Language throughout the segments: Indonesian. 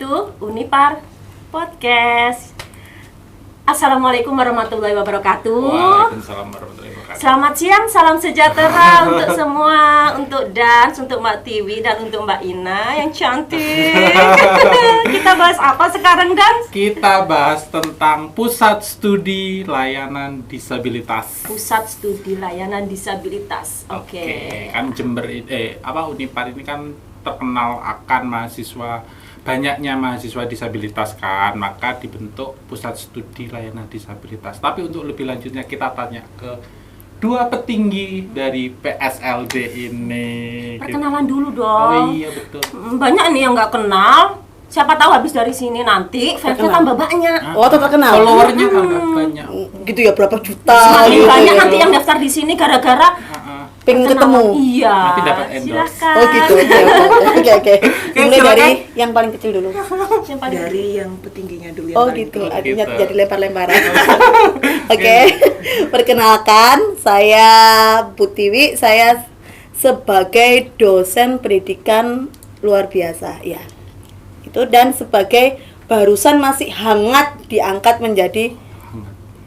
to Unipar Podcast. Assalamualaikum warahmatullahi wabarakatuh. Waalaikumsalam warahmatullahi wabarakatuh. Selamat siang, salam sejahtera untuk semua, untuk Dans, untuk Mbak Tiwi, dan untuk Mbak Ina yang cantik. Kita bahas apa sekarang, Dans? Kita bahas tentang Pusat Studi Layanan Disabilitas. Pusat Studi Layanan Disabilitas. Oke. Kan Jember Unipar ini kan terkenal akan banyaknya mahasiswa disabilitas kan, maka dibentuk Pusat Studi Layanan Disabilitas. Tapi untuk lebih lanjutnya kita tanya ke dua petinggi dari PSLD ini. Perkenalan dulu dong. Oh iya betul. Banyak nih yang nggak kenal. Siapa tahu habis dari sini nanti fansnya tambah banyak. Oh, terkenal. Followernya tambah banyak. Gitu ya, berapa juta? Semakin gitu banyak ya. nanti yang daftar di sini gara-gara Pengen ketemu. Iya. Nanti dapat endorse. Silakan. Oh gitu. Oke. Mulai silakan. dari yang paling kecil dulu. Yang paling Dari yang petingginya dulu yang Oh paling gitu. tinggi. Artinya gitu. jadi lempar-lemparan. Oke. Perkenalkan, saya Bu Tiwi. Saya sebagai dosen pendidikan luar biasa, ya. Itu dan sebagai barusan masih hangat diangkat menjadi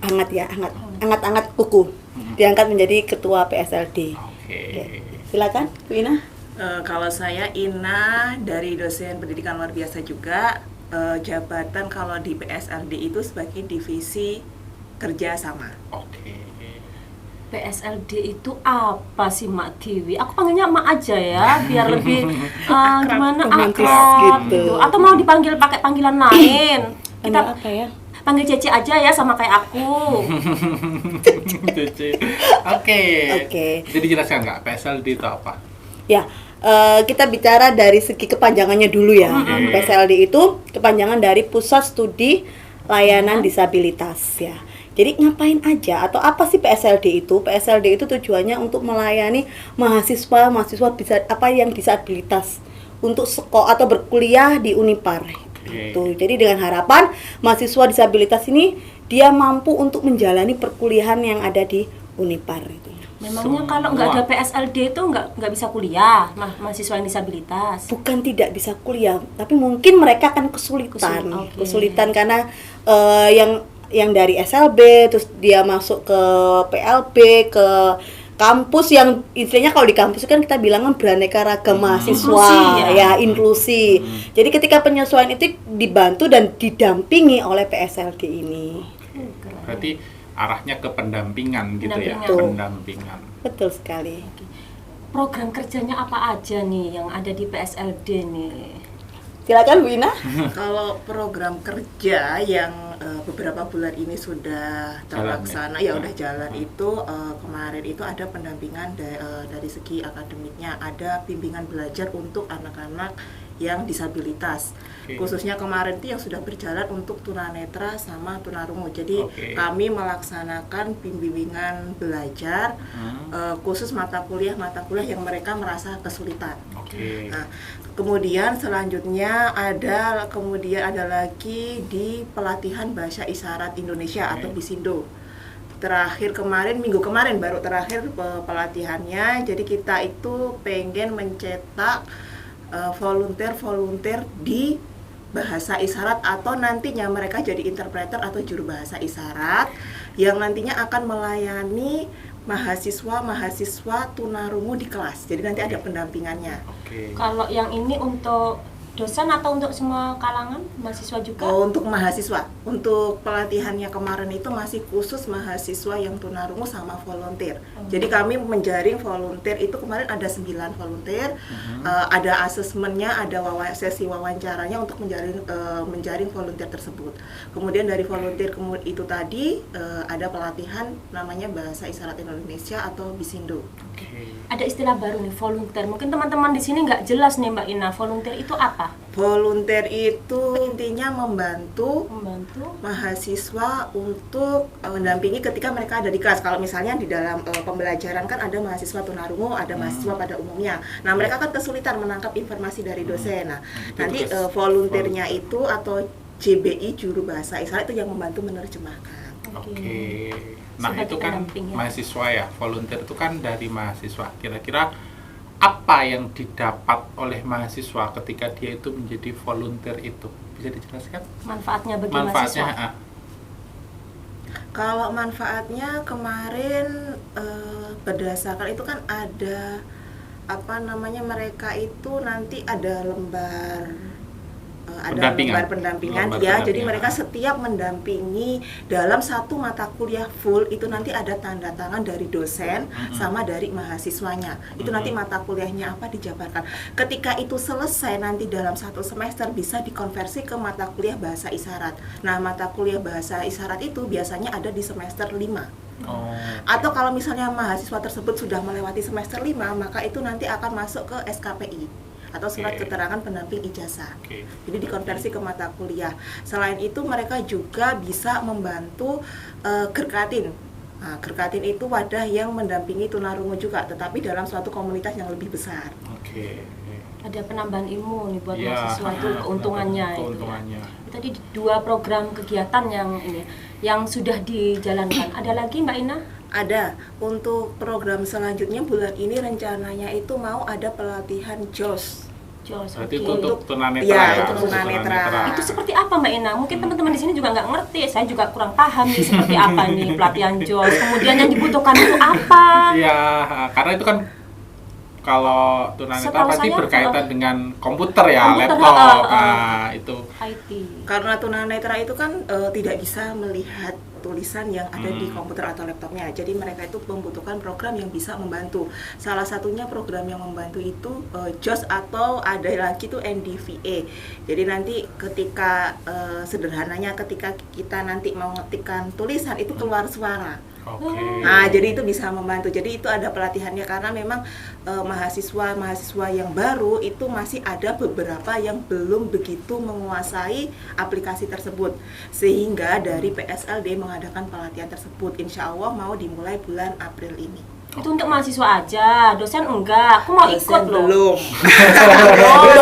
hangat kuku. Diangkat menjadi ketua PSLD. Oke. Silakan, Bu Ina. Kalau saya Ina dari dosen pendidikan luar biasa juga, jabatan kalau di PSLD itu sebagai divisi kerjasama. Oke. PSLD itu apa sih, Mak Tiwi? Aku panggilnya Mak aja ya, biar lebih gimana romantis akrab gitu. Atau mau dipanggil pakai panggilan lain? Kita Kita apa ya? panggil Cece aja ya, sama kayak aku. Oke. Oke. Jadi jelaskan nggak PSLD itu apa? Ya, kita bicara dari segi kepanjangannya dulu ya. Oke. PSLD itu kepanjangan dari Pusat Studi Layanan Disabilitas ya. Jadi ngapain aja atau apa sih PSLD itu? PSLD itu tujuannya untuk melayani mahasiswa bisa yang disabilitas untuk sekolah atau berkuliah di Unipar. Gitu. Jadi dengan harapan mahasiswa disabilitas ini dia mampu untuk menjalani perkuliahan yang ada di Unipar itu. Memangnya kalau nggak ada PSLD itu nggak bisa kuliah, mahasiswa yang disabilitas? Bukan tidak bisa kuliah, tapi mungkin mereka akan kesulitan. Oke. Kesulitan karena yang dari SLB terus dia masuk ke PLB, ke kampus yang istilahnya kalau di kampus kan kita bilang kan beraneka ragam mahasiswa, inklusi. Jadi ketika penyesuaian itu dibantu dan didampingi oleh PSLD ini. Berarti arahnya ke pendampingan gitu ya, pendampingan. Betul sekali. Program kerjanya apa aja nih yang ada di PSLD nih? Silakan Bu Ina. Kalau program kerja yang beberapa bulan ini sudah terlaksana, udah jalan itu kemarin itu ada pendampingan dari segi akademiknya, ada bimbingan belajar untuk anak-anak yang disabilitas. Khususnya kemarin itu yang sudah berjalan untuk tunanetra sama tunarungu. Jadi kami melaksanakan bimbingan belajar khusus mata kuliah yang mereka merasa kesulitan. Nah, kemudian selanjutnya ada lagi di pelatihan bahasa isyarat Indonesia atau BISINDO. Terakhir minggu kemarin baru terakhir pelatihannya. Jadi kita itu pengen mencetak volunteer di bahasa isyarat atau nantinya mereka jadi interpreter atau juru bahasa isyarat yang nantinya akan melayani mahasiswa tunarungu di kelas. Jadi nanti ada pendampingannya. Kalau yang ini untuk dosen atau untuk semua kalangan mahasiswa juga? Oh, untuk mahasiswa. Untuk pelatihannya kemarin itu masih khusus mahasiswa yang tunarungu sama volunteer. Jadi kami menjaring volunteer itu kemarin ada 9 volunteer. Ada asesmennya, ada sesi wawancaranya untuk menjaring volunteer tersebut. Kemudian dari volunteer itu tadi ada pelatihan namanya Bahasa Isyarat Indonesia atau BISINDO. Ada istilah baru nih, volunteer. Mungkin teman-teman di sini nggak jelas nih Mbak Ina, volunteer itu apa? Volunteer itu intinya membantu mahasiswa untuk mendampingi ketika mereka ada di kelas. Kalau misalnya di dalam pembelajaran kan ada mahasiswa tunarungu, ada mahasiswa pada umumnya. Nah, mereka kan kesulitan menangkap informasi dari dosen. Nah, nanti volunteernya itu atau JBI juru bahasa isyarat itu yang membantu menerjemahkan. Oke. Nah, itu kan mahasiswa ya. Volunteer itu kan dari mahasiswa. Kira-kira apa yang didapat oleh mahasiswa ketika dia itu menjadi volunteer itu? bisa dijelaskan Manfaatnya bagi manfaatnya? mahasiswa. Kalau manfaatnya kemarin berdasarkan itu kan ada mereka itu nanti ada lembar pendampingan Lembar ya. pendampingan. Jadi mereka setiap mendampingi dalam satu mata kuliah full itu nanti ada tanda tangan dari dosen sama dari mahasiswanya. Itu nanti mata kuliahnya apa dijabarkan. Ketika itu selesai nanti dalam satu semester bisa dikonversi ke mata kuliah bahasa isyarat. Nah, mata kuliah bahasa isyarat itu biasanya ada di semester 5. Oh, Atau kalau misalnya mahasiswa tersebut sudah melewati semester 5, maka itu nanti akan masuk ke SKPI atau surat Oke. keterangan pendamping ijazah. oke. Jadi dikonversi ke mata kuliah. Selain itu mereka juga bisa membantu Gerkatin. Nah, Gerkatin itu wadah yang mendampingi tunarungu juga, tetapi dalam suatu komunitas yang lebih besar. Oke. Ada penambahan ilmu nih buat Iya, mahasiswa itu keuntungannya itu. keuntungannya. Tadi 2 program kegiatan yang sudah dijalankan. Ada lagi Mbak Ina? Ada. Untuk program selanjutnya bulan ini rencananya itu mau ada pelatihan JOS. Jos, Berarti oke. itu untuk tunanetra Iya, ya? untuk tunanetra. Itu seperti apa Mbak Ina? Mungkin teman-teman di sini juga nggak ngerti. Saya juga kurang paham nih seperti apa nih pelatihan JOS. Kemudian yang dibutuhkan itu apa? Iya, karena itu kan kalau tunanetra Setahu pasti saya berkaitan kalau- dengan komputer ya, Komputer, laptop. Nah, itu. IT. Karena tunanetra itu kan tidak bisa melihat tulisan yang ada di komputer atau laptopnya. Jadi mereka itu membutuhkan program yang bisa membantu. Salah satunya program yang membantu itu JOS atau ada lagi tuh NDVA. Jadi nanti ketika sederhananya ketika kita nanti mau ngetikkan tulisan itu keluar suara. Oke. Nah, jadi itu bisa membantu. Jadi itu ada pelatihannya karena memang mahasiswa yang baru itu masih ada beberapa yang belum begitu menguasai aplikasi tersebut. Sehingga dari PSLD mengadakan pelatihan tersebut. Insya Allah mau dimulai bulan April ini. Itu untuk mahasiswa aja, dosen enggak. Aku mau Dosen ikut loh. belum.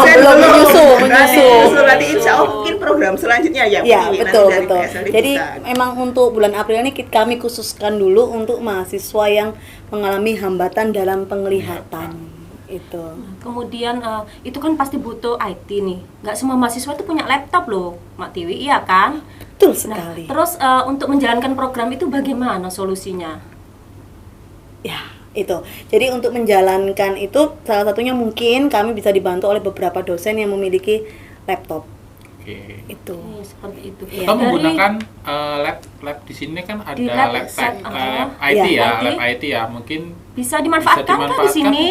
belum menyusul. Nanti insya Allah mungkin program selanjutnya ya. Ya, nanti betul, dari betul. PSLD Jadi bisa. memang untuk bulan April ini kami khususkan dulu untuk mahasiswa yang mengalami hambatan dalam penglihatan. Itu. Kemudian itu kan pasti butuh IT nih. Nggak semua mahasiswa itu punya laptop loh, Mak Tiwi, iya kan? Betul Nah, sekali. terus untuk menjalankan program itu bagaimana solusinya? Ya, itu. Jadi untuk menjalankan itu salah satunya mungkin kami bisa dibantu oleh beberapa dosen yang memiliki laptop. Oke. Itu. Seperti itu. Atau menggunakan lab di sini kan ada Di lab lab set, IT ya, ya, IT. lab IT ya, mungkin bisa dimanfaatkan kan di sini?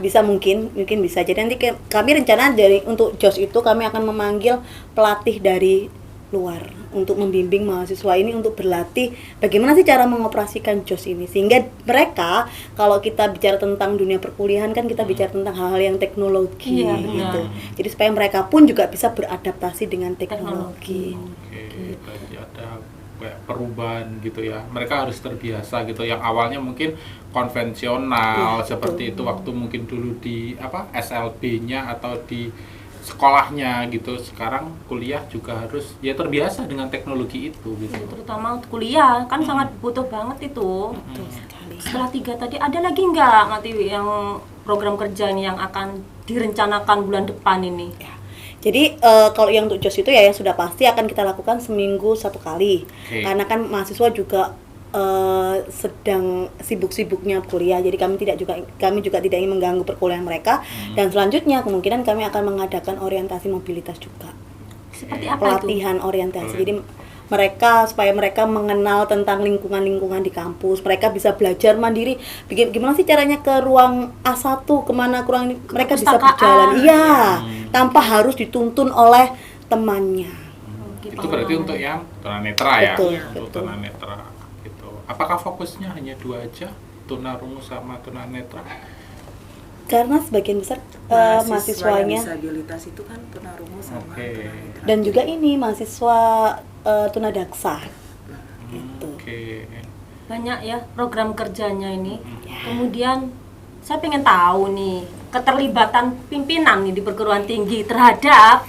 Bisa mungkin bisa. Jadi nanti kami rencana untuk JOS itu kami akan memanggil pelatih dari luar untuk membimbing mahasiswa ini untuk berlatih bagaimana sih cara mengoperasikan JOS ini, sehingga mereka kalau kita bicara tentang dunia perkuliahan kan kita bicara tentang hal-hal yang teknologi Iya, gitu. benar. Jadi supaya mereka pun juga bisa beradaptasi dengan teknologi. Oke, berarti ada kayak perubahan gitu ya. Mereka harus terbiasa gitu. Yang awalnya mungkin konvensional Iya, seperti itu waktu mungkin dulu di SLB-nya atau di sekolahnya gitu. Sekarang kuliah juga harus ya terbiasa dengan teknologi itu gitu. Ya, terutama untuk kuliah kan sangat butuh banget itu. Betul sekali. Setelah 3 tadi ada lagi nggak Mak Tiwi yang program kerja ini yang akan direncanakan bulan depan ini? Ya. Jadi kalau yang untuk JOS itu ya yang sudah pasti akan kita lakukan seminggu 1 kali. Oke. Karena kan mahasiswa juga sedang sibuk-sibuknya kuliah. Jadi kami juga tidak ingin mengganggu perkuliahan mereka. Dan selanjutnya kemungkinan kami akan mengadakan orientasi mobilitas juga. Seperti apa itu? Pelatihan orientasi. Jadi supaya mereka mengenal tentang lingkungan-lingkungan di kampus, mereka bisa belajar mandiri. Gimana sih caranya ke ruang A1, kemana mereka bisa perpustakaan. berjalan, iya, tanpa harus dituntun oleh temannya. Oke, Itu berarti untuk yang tunanetra ya, Betul, untuk betul. tunanetra gitu. Apakah fokusnya hanya 2 aja, tunarungu sama tunanetra? Karena sebagian besar Yang mahasiswanya disabilitas itu kan tunarungu sama Oke. tunanetra. dan juga ini mahasiswa tunadaksa. Gitu. Oke. banyak ya program kerjanya ini. Kemudian saya pengen tahu nih keterlibatan pimpinan nih di perguruan tinggi terhadap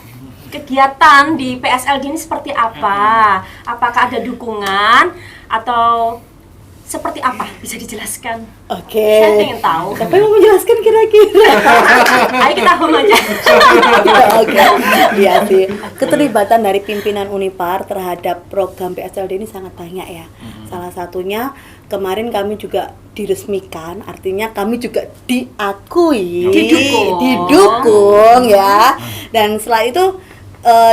kegiatan di PSLD ini seperti apa? Apakah ada dukungan atau seperti apa? Bisa dijelaskan? Oke. Saya ingin tahu. Siapa yang mau menjelaskan kira-kira? Ayo kita home aja. Oke. Iya sih. Keterlibatan dari pimpinan Unipar terhadap program PSLD ini sangat banyak ya. Salah satunya kemarin kami juga diresmikan, artinya kami juga diakui, didukung ya. Dan setelah itu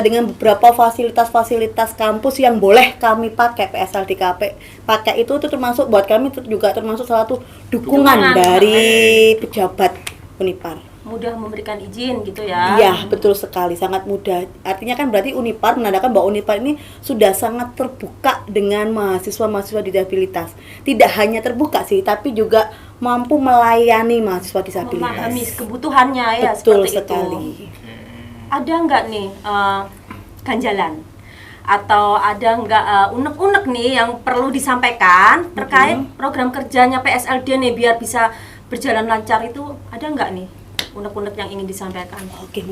dengan beberapa fasilitas-fasilitas kampus yang boleh kami pakai PSLDKP pakai itu termasuk buat kami juga termasuk salah satu dukungan dari pejabat Unipar. Mudah memberikan izin gitu ya. Iya, betul sekali, sangat mudah. Artinya kan berarti Unipar menandakan bahwa Unipar ini sudah sangat terbuka dengan mahasiswa-mahasiswa disabilitas. Tidak hanya terbuka sih, tapi juga mampu melayani mahasiswa disabilitas. Memahami kebutuhannya ya, Betul seperti sekali. itu. Ada nggak nih ganjalan atau ada nggak unek-unek nih yang perlu disampaikan terkait program kerjanya PSLD nih biar bisa berjalan lancar, itu ada nggak nih unek-unek yang ingin disampaikan? Oke.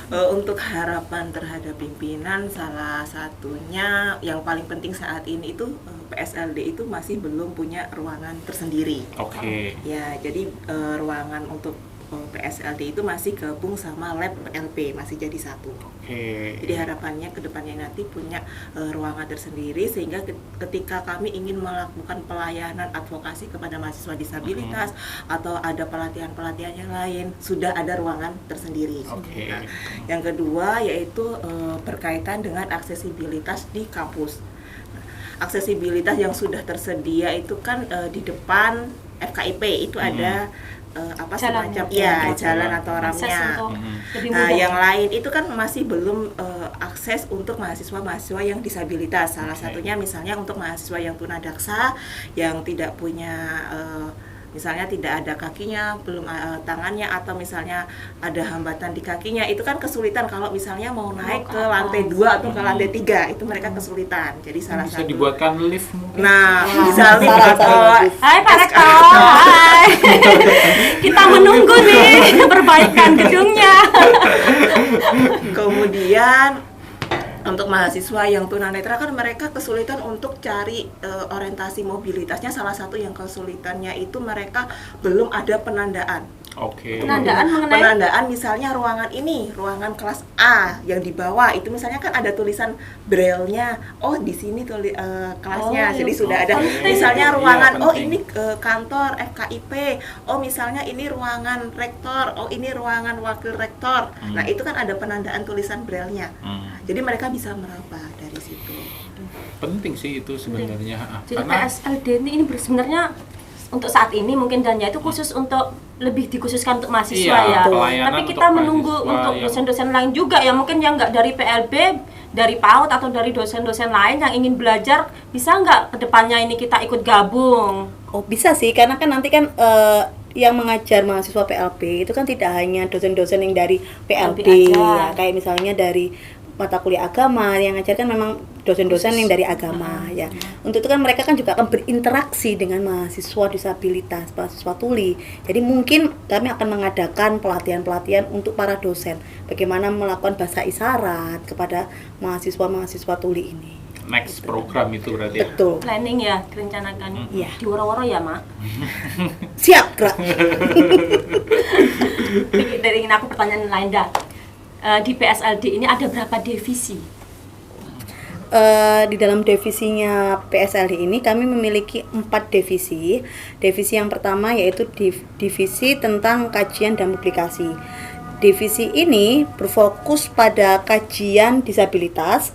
Untuk harapan terhadap pimpinan, salah satunya yang paling penting saat ini itu PSLD itu masih belum punya ruangan tersendiri. Oke. Ya, jadi ruangan untuk PSLD itu masih gabung sama lab PLP, masih jadi satu. Oke. Jadi harapannya ke depannya nanti punya ruangan tersendiri sehingga ketika kami ingin melakukan pelayanan advokasi kepada mahasiswa disabilitas atau ada pelatihan-pelatihan yang lain sudah ada ruangan tersendiri. Oke. Nah, yang kedua yaitu berkaitan dengan aksesibilitas di kampus. Nah, aksesibilitas yang sudah tersedia itu kan di depan FKIP itu ada Jalan. semacam jalan atau Akses ramnya. untuk lebih Nah, mudah. yang lain itu kan masih belum akses untuk mahasiswa-mahasiswa yang disabilitas. Salah Oke. satunya misalnya untuk mahasiswa yang tunadaksa, yang tidak punya misalnya tidak ada kakinya, belum tangannya, atau misalnya ada hambatan di kakinya, itu kan kesulitan kalau misalnya mau naik ke lantai 2 atau ke lantai 3, itu mereka kesulitan. Jadi salah Bisa satu dibuatkan lift mungkin. Nah, bisa lift saran-saran atau bagus. Hai Pak Rektor, hai. Kita menunggu nih perbaikan gedungnya. kemudian untuk mahasiswa yang tunanetra kan mereka kesulitan untuk cari orientasi mobilitasnya. Salah satu yang kesulitannya itu mereka belum ada penandaan. Oke. Penandaan mengenai Penandaan misalnya ruangan ini, ruangan kelas A yang di bawah itu misalnya kan ada tulisan braille-nya. Oh, di sini kelasnya. Oh, Jadi iya. sudah ada Penting. misalnya Iya, ruangan oh penting. ini kantor FKIP. Oh, misalnya ini ruangan rektor. Oh, ini ruangan wakil rektor. Nah, itu kan ada penandaan tulisan braille-nya. Jadi mereka bisa meraba dari situ. Penting sih itu sebenarnya. Jadi PSLD ini sebenarnya untuk saat ini mungkin dananya itu khusus untuk lebih dikhususkan untuk mahasiswa Iya, ya. pelayanan Tapi untuk kita menunggu mahasiswa untuk yang- dosen-dosen lain juga ya, mungkin yang nggak dari PLB, dari PAUD atau dari dosen-dosen lain yang ingin belajar, bisa nggak kedepannya ini kita ikut gabung? Oh, bisa sih, karena kan nanti kan yang mengajar mahasiswa PLB itu kan tidak hanya dosen-dosen yang dari PLB PLB ya, aja. kayak misalnya dari mata kuliah agama yang ngajar kan memang dosen-dosen yang dari agama ya. Untuk itu kan mereka kan juga akan berinteraksi dengan mahasiswa disabilitas, mahasiswa tuli. Jadi mungkin kami akan mengadakan pelatihan-pelatihan untuk para dosen bagaimana melakukan bahasa isyarat kepada mahasiswa-mahasiswa tuli ini. Next program itu berarti ya. Betul. Planning ya, direncanakan. Iya. Di woro-woro ya, Mak. Siap, Kak. Dari ingin aku pertanyaan lain dah. Di PSLD ini ada berapa divisi? Di dalam divisinya PSLD ini kami memiliki 4 divisi. Divisi yang pertama yaitu divisi tentang kajian dan publikasi. Divisi ini berfokus pada kajian disabilitas,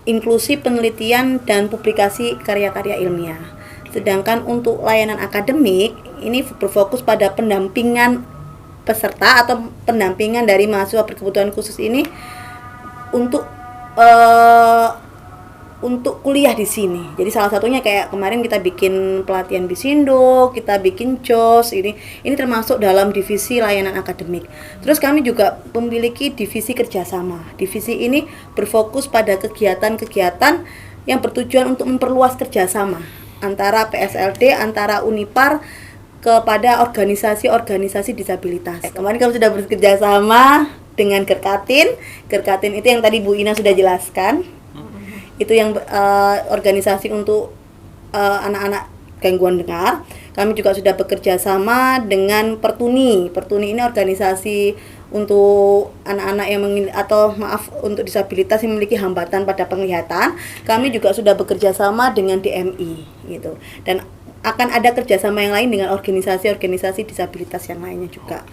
inklusi penelitian dan publikasi karya-karya ilmiah. Sedangkan untuk layanan akademik ini berfokus pada pendampingan peserta atau pendampingan dari mahasiswa berkebutuhan khusus ini untuk kuliah di sini. Jadi salah satunya kayak kemarin kita bikin pelatihan Bisindo, kita bikin JOS, ini termasuk dalam divisi layanan akademik. Terus kami juga memiliki divisi kerjasama. Divisi ini berfokus pada kegiatan-kegiatan yang bertujuan untuk memperluas kerjasama antara PSLD, antara Unipar kepada organisasi-organisasi disabilitas. Kemarin kami sudah bekerja sama dengan Gerkatin. Gerkatin itu yang tadi Bu Ina sudah jelaskan. Itu yang organisasi untuk anak-anak gangguan dengar. Kami juga sudah bekerja sama dengan Pertuni. Pertuni ini organisasi untuk anak-anak yang untuk disabilitas yang memiliki hambatan pada penglihatan. Kami juga sudah bekerja sama dengan DMI gitu. Dan akan ada kerjasama yang lain dengan organisasi-organisasi disabilitas yang lainnya juga.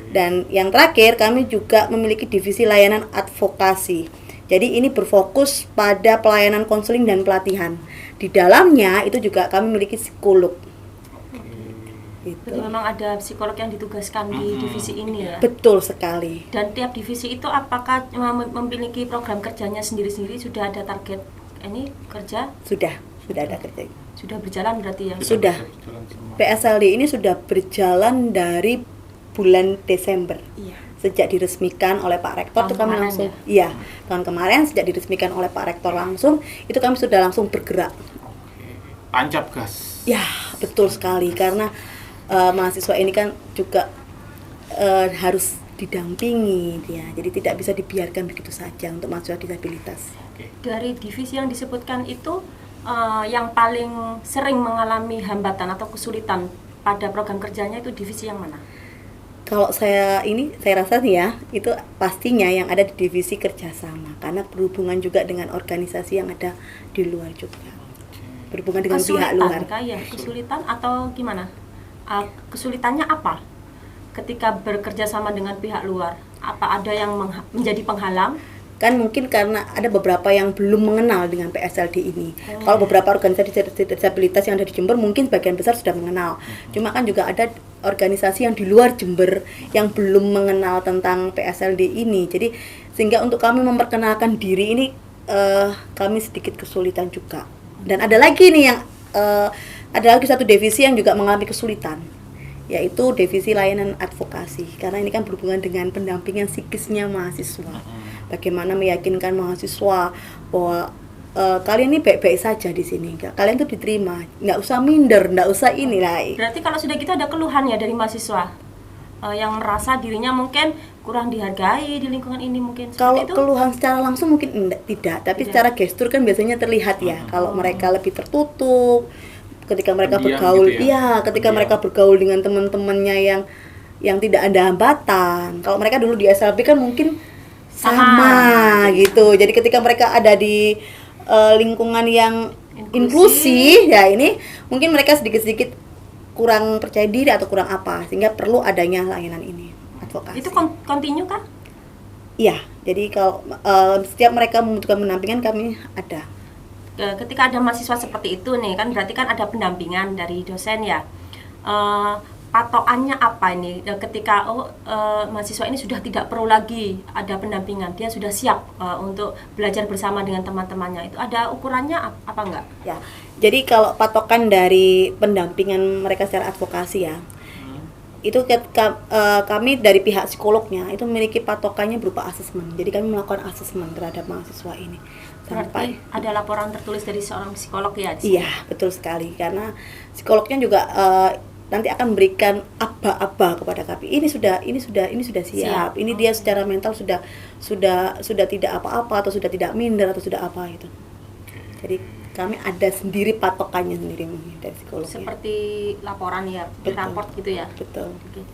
Dan yang terakhir, kami juga memiliki divisi layanan advokasi. Jadi ini berfokus pada pelayanan konseling dan pelatihan. Di dalamnya itu juga kami memiliki psikolog. Gitu. Jadi memang ada psikolog yang ditugaskan di divisi ini ya. Betul sekali. Dan tiap divisi itu apakah memiliki program kerjanya sendiri-sendiri? Sudah ada target ini kerja? Sudah ada kerja. Sudah berjalan berarti ya? Sudah. PSLD ini sudah berjalan dari bulan Desember. Iya. Sejak diresmikan oleh Pak Rektor, itu kami langsung, tahun kemarin sejak diresmikan oleh Pak Rektor langsung, itu kami sudah langsung bergerak. Tancap gas. Ya, betul sekali, karena mahasiswa ini kan juga harus didampingi dia, jadi tidak bisa dibiarkan begitu saja untuk mahasiswa disabilitas. Dari divisi yang disebutkan itu, yang paling sering mengalami hambatan atau kesulitan pada program kerjanya itu divisi yang mana? Kalau saya rasa nih ya, itu pastinya yang ada di divisi kerjasama, karena berhubungan juga dengan organisasi yang ada di luar juga, berhubungan dengan pihak luar. Kesulitan atau gimana? Kesulitannya apa? Ketika bekerja sama dengan pihak luar, apa ada yang menjadi penghalang? Kan mungkin karena ada beberapa yang belum mengenal dengan PSLD ini. Kalau beberapa organisasi disabilitas yang ada di Jember mungkin sebagian besar sudah mengenal. Cuma kan juga ada organisasi yang di luar Jember yang belum mengenal tentang PSLD ini. Jadi sehingga untuk kami memperkenalkan diri ini kami sedikit kesulitan juga. Dan ada lagi nih yang ada lagi satu divisi yang juga mengalami kesulitan, yaitu divisi layanan advokasi, karena ini kan berhubungan dengan pendampingan psikisnya mahasiswa. Bagaimana meyakinkan mahasiswa bahwa kalian ini baik-baik saja di sini, kalian tuh diterima, nggak usah minder, nggak usah inilah. Berarti kalau sudah gitu ada keluhan ya dari mahasiswa yang merasa dirinya mungkin kurang dihargai di lingkungan ini mungkin. Kalau itu? Keluhan secara langsung mungkin tidak, tapi secara gestur kan biasanya terlihat ya. Kalau mereka lebih tertutup, ketika mereka bergaul, ketika mereka bergaul dengan teman-temannya yang tidak ada hambatan. Kalau mereka dulu di SLB kan mungkin sama gitu. Jadi ketika mereka ada di lingkungan yang inklusi, ya ini mungkin mereka sedikit-sedikit kurang percaya diri atau kurang apa, sehingga perlu adanya layanan ini, advokasi. Itu kontinu kah? Iya, jadi kalau setiap mereka membutuhkan pendampingan kami ada. Ketika ada mahasiswa seperti itu nih, kan berarti kan ada pendampingan dari dosen ya. Patokannya apa ini? Ketika mahasiswa ini sudah tidak perlu lagi ada pendampingan, dia sudah siap untuk belajar bersama dengan teman-temannya, itu ada ukurannya apa enggak? Ya, jadi kalau patokan dari pendampingan mereka secara advokasi ya, itu ketika kami dari pihak psikolognya itu memiliki patokannya berupa asesmen. Jadi kami melakukan asesmen terhadap mahasiswa ini. Sampai ada laporan tertulis dari seorang psikolog ya? Iya, betul sekali. Karena psikolognya juga nanti akan memberikan aba-aba kepada kami. Ini sudah siap. Ini dia secara mental sudah tidak apa-apa atau sudah tidak minder atau sudah apa gitu. Jadi kami ada sendiri patokannya sendiri dari psikolog. Seperti laporan ya, raport gitu ya. Betul. Okay.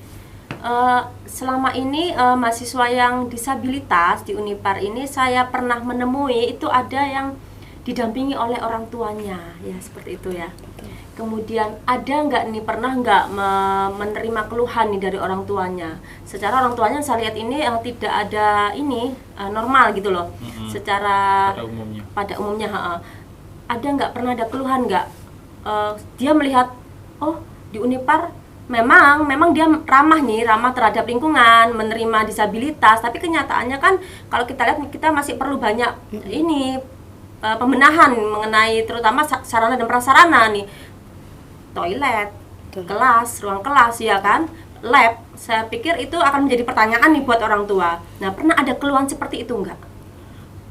Selama ini mahasiswa yang disabilitas di Unipar ini saya pernah menemui itu ada yang didampingi oleh orang tuanya, ya seperti itu ya. Betul. Kemudian ada nggak nih, pernah nggak menerima keluhan nih dari orang tuanya? Secara orang tuanya saya lihat ini tidak ada ini normal gitu loh. Secara pada umumnya ada nggak pernah ada keluhan nggak? Dia melihat di Unipar memang dia ramah terhadap lingkungan, menerima disabilitas, tapi kenyataannya kan kalau kita lihat kita masih perlu banyak ini pembenahan mengenai terutama sarana dan prasarana nih, toilet, kelas, ruang kelas ya kan, lab. Saya pikir itu akan menjadi pertanyaan nih buat orang tua. Nah, pernah ada keluhan seperti itu enggak?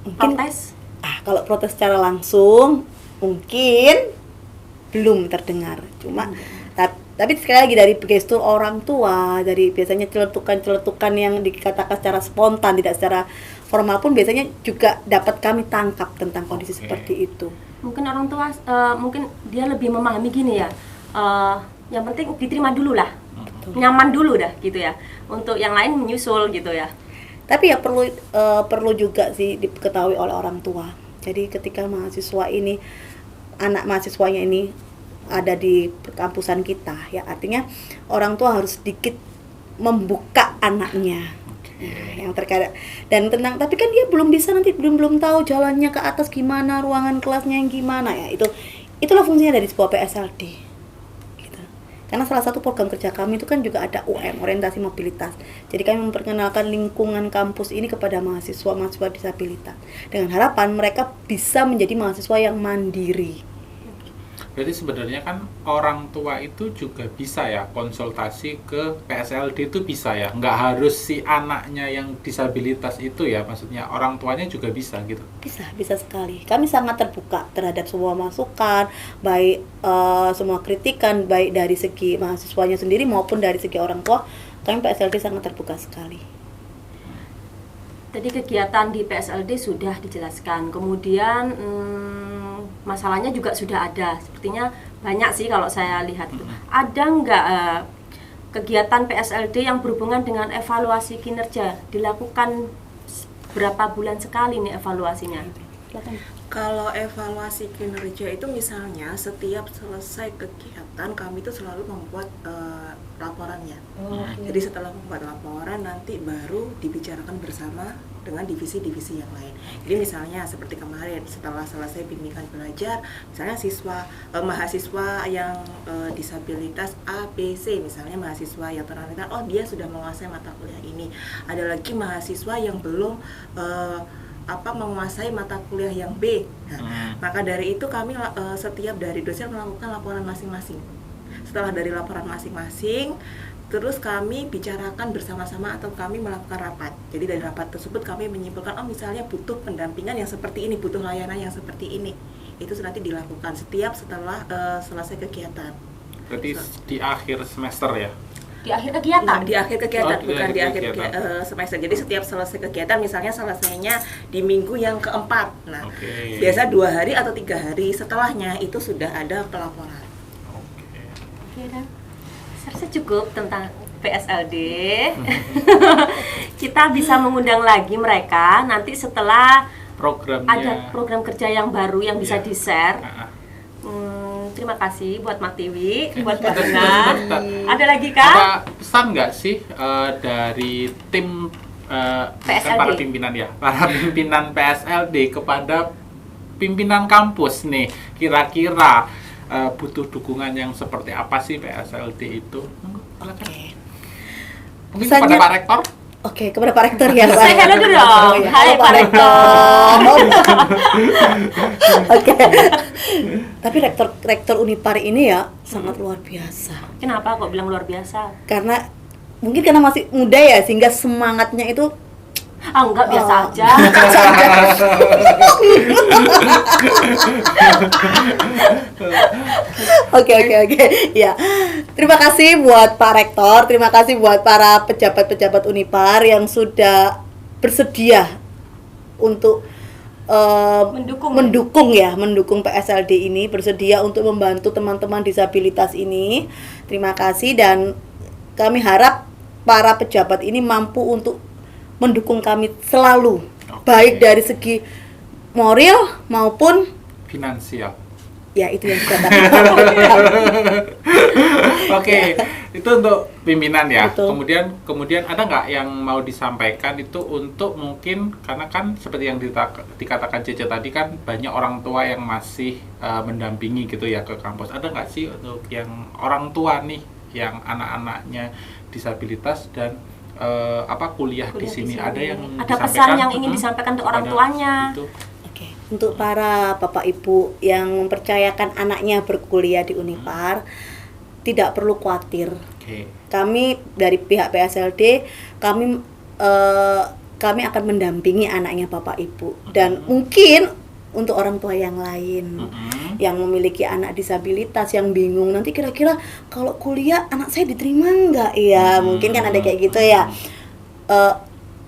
Mungkin, protes? Kalau protes secara langsung mungkin belum terdengar. Cuma Tapi sekali lagi dari gestur orang tua, dari biasanya celetukan-celetukan yang dikatakan secara spontan, tidak secara formal pun biasanya juga dapat kami tangkap tentang kondisi seperti itu. Mungkin orang tua mungkin dia lebih memahami gini ya, yang penting diterima dulu lah, nyaman dulu dah gitu ya, untuk yang lain menyusul gitu ya. Tapi ya perlu juga sih diketahui oleh orang tua. Jadi ketika mahasiswa ini, anak mahasiswanya ini ada di perkampusan kita, ya artinya orang tua harus sedikit membuka anaknya. Yang terkait dan tentang, tapi kan dia belum bisa, nanti belum tahu jalannya ke atas gimana, ruangan kelasnya yang gimana, ya itulah fungsinya dari sebuah PSLD gitu. Karena salah satu program kerja kami itu kan juga ada UM, orientasi mobilitas. Jadi kami memperkenalkan lingkungan kampus ini kepada mahasiswa disabilitas dengan harapan mereka bisa menjadi mahasiswa yang mandiri. Jadi sebenarnya kan orang tua itu juga bisa ya konsultasi ke PSLD, itu bisa ya, nggak harus si anaknya yang disabilitas itu ya, maksudnya orang tuanya juga bisa gitu. Bisa sekali. Kami sangat terbuka terhadap semua masukan, baik semua kritikan, baik dari segi mahasiswanya sendiri maupun dari segi orang tua. Kami PSLD sangat terbuka sekali. Tadi kegiatan di PSLD sudah dijelaskan, kemudian masalahnya juga sudah ada. Sepertinya banyak sih kalau saya lihat itu. Ada nggak kegiatan PSLD yang berhubungan dengan evaluasi kinerja? Dilakukan berapa bulan sekali nih evaluasinya? Kalau evaluasi kinerja itu misalnya setiap selesai kegiatan kami itu selalu membuat laporannya. Jadi setelah membuat laporan nanti baru dibicarakan bersama dengan divisi-divisi yang lain. Jadi misalnya seperti kemarin setelah selesai bimbingan belajar, misalnya mahasiswa yang disabilitas A, B, C, misalnya mahasiswa yang tunanetra, oh dia sudah menguasai mata kuliah ini. Ada lagi mahasiswa yang belum menguasai mata kuliah yang B. Maka dari itu kami setiap dari dosen melakukan laporan masing-masing. Setelah dari laporan masing-masing, terus kami bicarakan bersama-sama atau kami melakukan rapat. Jadi dari rapat tersebut kami menyimpulkan, oh misalnya butuh pendampingan yang seperti ini, butuh layanan yang seperti ini. Itu nanti dilakukan setelah selesai kegiatan. Berarti di akhir semester ya? Di akhir kegiatan? Di akhir kegiatan, bukan di akhir semester. Jadi setiap selesai kegiatan, misalnya selesainya di minggu yang keempat. Nah, biasa 2 hari atau 3 hari setelahnya itu sudah ada pelaporan. Oke, dan seharusnya cukup tentang PSLD. Kita bisa mengundang lagi mereka nanti setelah programnya. Ada program kerja yang baru yang bisa di-share. Terima kasih buat Mak Tiwi, buat Mbak Dina. Ada lagi kah? Ada pesan nggak sih dari tim PSLD? para pimpinan PSLD kepada pimpinan kampus nih, kira-kira butuh dukungan yang seperti apa sih PSLD itu? Mungkin kepada Pak Rektor? Oke, kepada Pak Rektor ya. Saya hello dulu dong. Hai Pak Rektor. Oke. Tapi rektor Unipar ini ya sangat luar biasa. Kenapa kok bilang luar biasa? Karena mungkin karena masih muda ya, sehingga semangatnya itu enggak, biasa aja. Oke. Ya. Terima kasih buat Pak Rektor, terima kasih buat para pejabat-pejabat Unipar yang sudah bersedia untuk mendukung PSLD ini, bersedia untuk membantu teman-teman disabilitas ini. Terima kasih, dan kami harap para pejabat ini mampu untuk mendukung kami selalu, baik dari segi moral maupun finansial. Ya, itu yang dikatakan. Oke, itu untuk pimpinan ya. Betul. Kemudian ada nggak yang mau disampaikan itu untuk mungkin, karena kan seperti yang dikatakan Cece tadi kan banyak orang tua yang masih mendampingi gitu ya ke kampus. Ada nggak sih untuk yang orang tua nih yang anak-anaknya disabilitas dan kuliah di sini, ada yang ada pesan yang ingin disampaikan untuk orang tuanya? Itu. Untuk para bapak ibu yang mempercayakan anaknya berkuliah di Unipar, tidak perlu khawatir. Kami dari pihak PSLD, kami akan mendampingi anaknya bapak ibu, dan mungkin untuk orang tua yang lain yang memiliki anak disabilitas, yang bingung nanti kira-kira kalau kuliah anak saya diterima nggak ya, mungkin kan ada kayak gitu ya.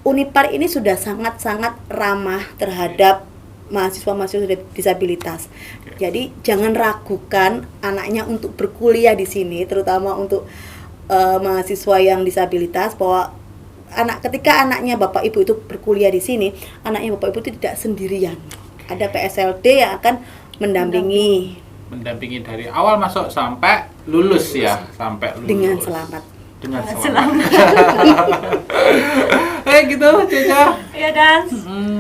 Unipar ini sudah sangat-sangat ramah terhadap mahasiswa-mahasiswa disabilitas. Jadi jangan ragukan anaknya untuk berkuliah di sini, terutama untuk mahasiswa yang disabilitas, bahwa ketika anaknya Bapak Ibu itu berkuliah di sini, anaknya Bapak Ibu itu tidak sendirian. Ada PSLD yang akan mendampingi dari awal masuk sampai lulus ya, sampai lulus dengan selamat. Gitu Cica. Iya Dan.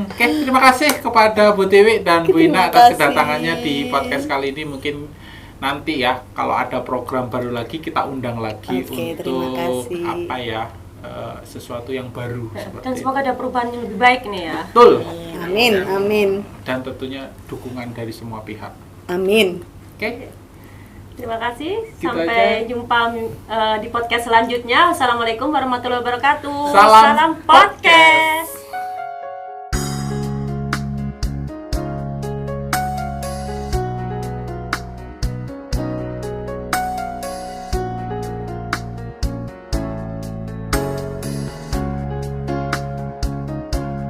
Oke, terima kasih kepada Bu Tiwi dan Bu Ina atas kedatangannya di podcast kali ini. Mungkin nanti ya kalau ada program baru lagi kita undang lagi untuk apa ya, sesuatu yang baru Dan semoga ada perubahan yang lebih baik nih ya. Betul. Amin. Dan tentunya dukungan dari semua pihak. Amin. Oke. Terima kasih. Gitu Sampai aja. jumpa di podcast selanjutnya. Assalamualaikum warahmatullahi wabarakatuh. Salam podcast.